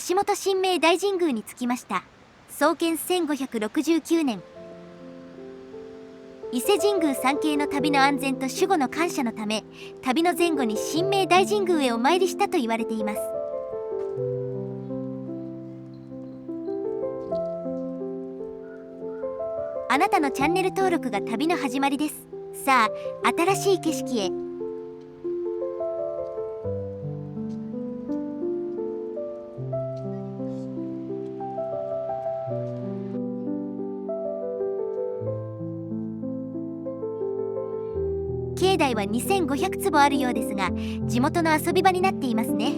橋本神明大神宮に着きました。創建1569年。伊勢神宮参詣の旅の安全と守護の感謝のため、旅の前後に神明大神宮へお参りしたと言われています。あなたのチャンネル登録が旅の始まりです。さあ、新しい景色へ。境内は2500坪あるようですが、地元の遊び場になっていますね。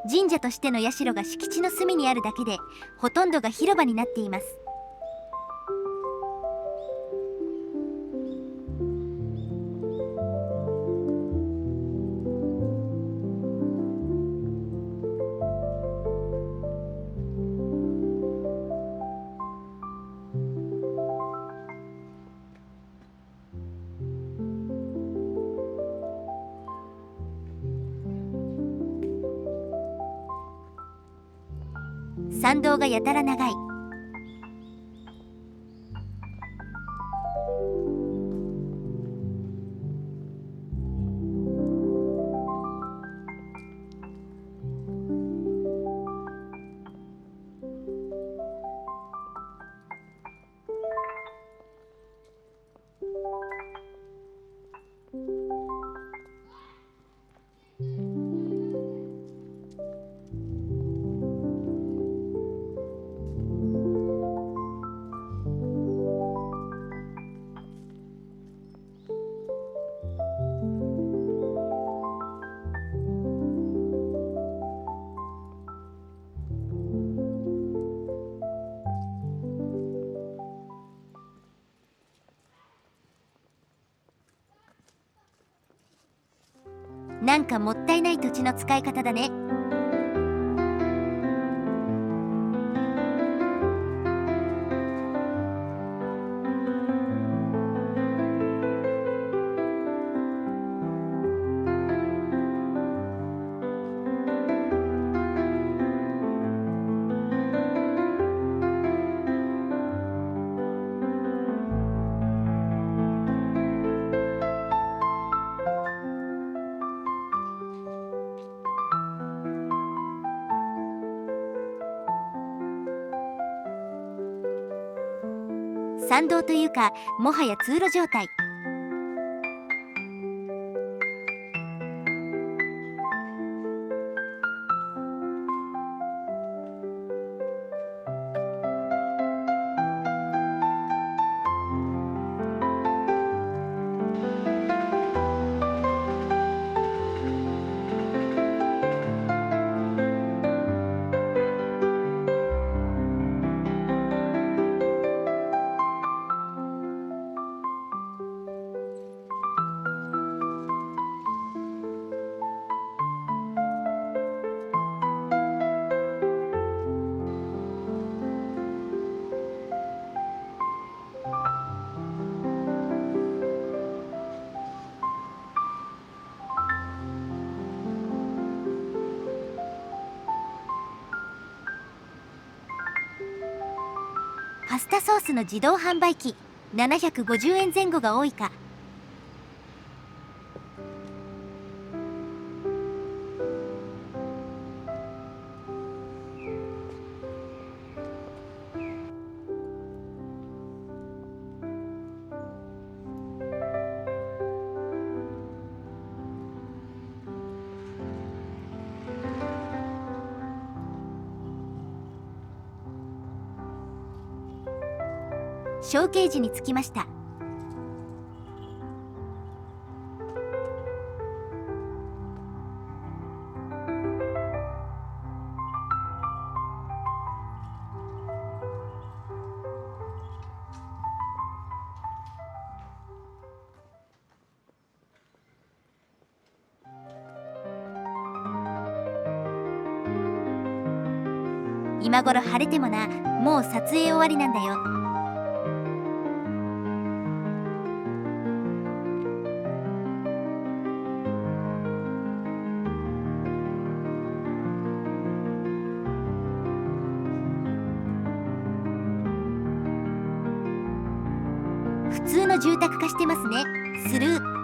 神社としての社が敷地の隅にあるだけで、ほとんどが広場になっています。参道がやたら長い。なんかもったいない土地の使い方だね。参道というかもはや通路状態。パスタソースの自動販売機、750円前後が多いか。小掲示に着きました。今頃晴れてもな、もう撮影終わりなんだよ。普通の住宅化してますね。スルー。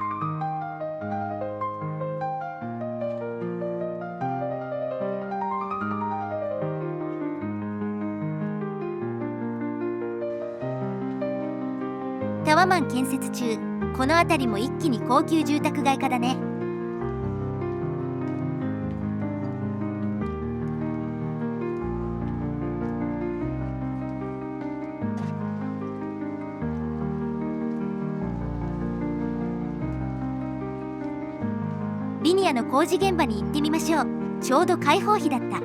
タワマン建設中。この辺りも一気に高級住宅街化だね。リニアの工事現場に行ってみましょう。ちょうど開放日だった。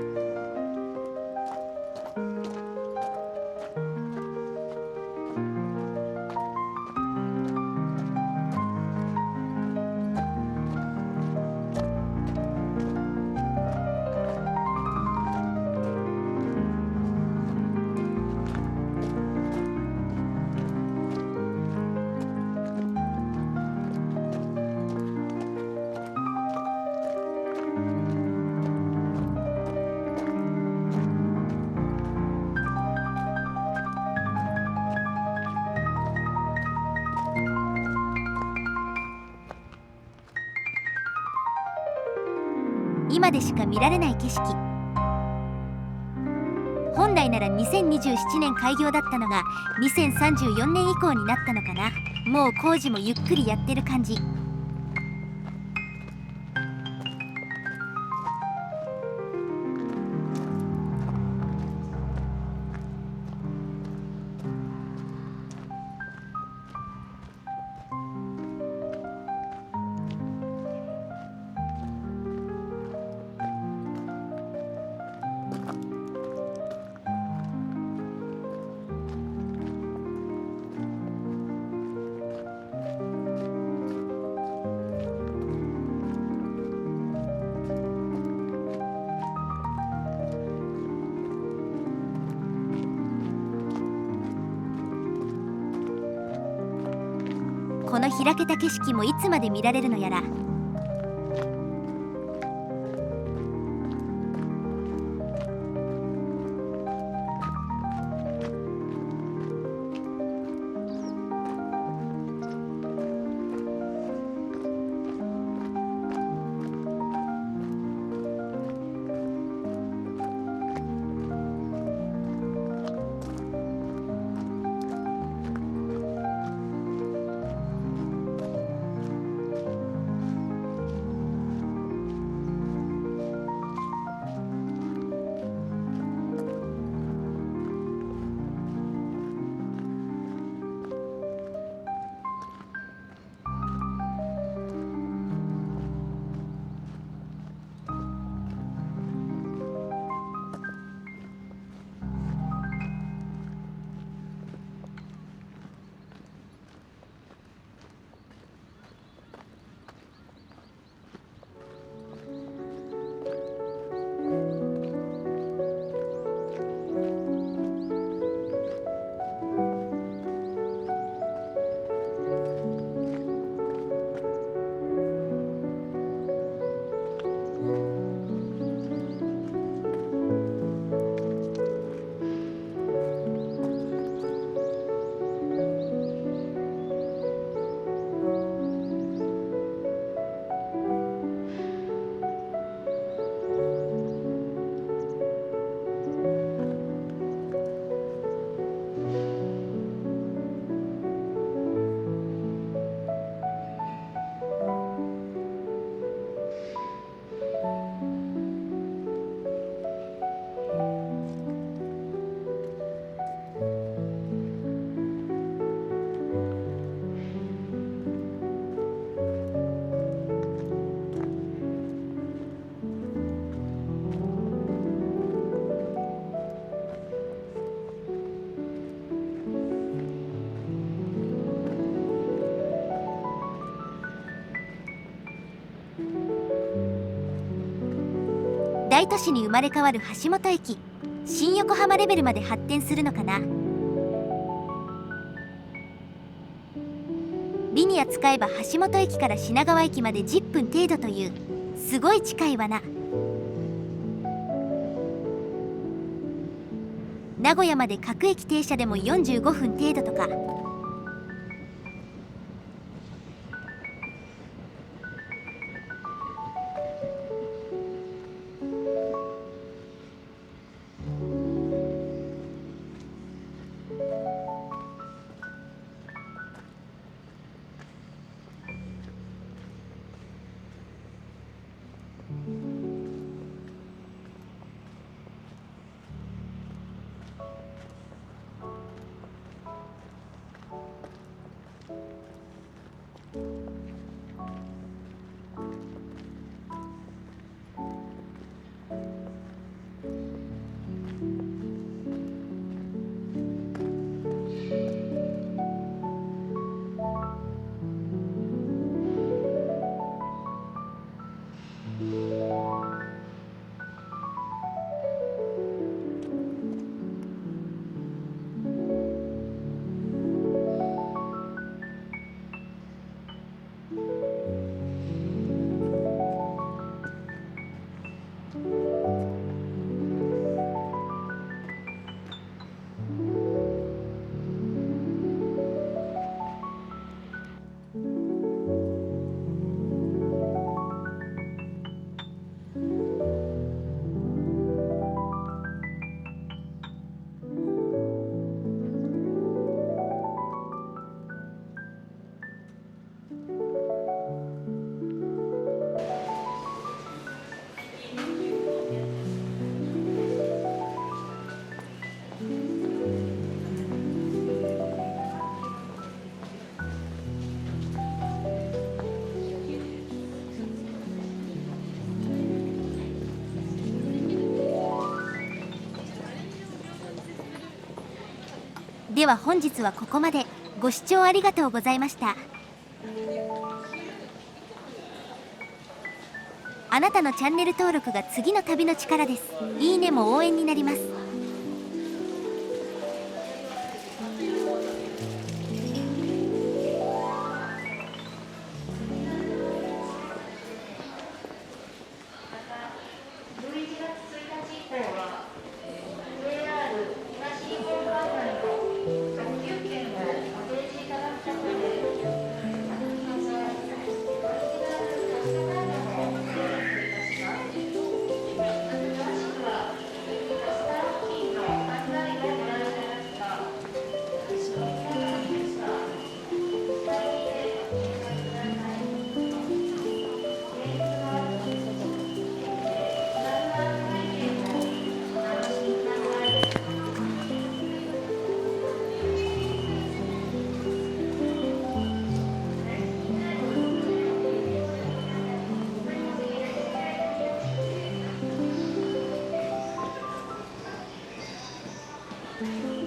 今でしか見られない景色。本来なら2027年開業だったのが2034年以降になったのかな。もう工事もゆっくりやってる感じ。この開けた景色もいつまで見られるのやら。大都市に生まれ変わる橋本駅、新横浜レベルまで発展するのかな。リニア使えば橋本駅から品川駅まで10分程度というすごい近いわな。名古屋まで各駅停車でも45分程度とか。では本日はここまで。ご視聴ありがとうございました。あなたのチャンネル登録が次の旅の力です。いいねも応援になります。はい。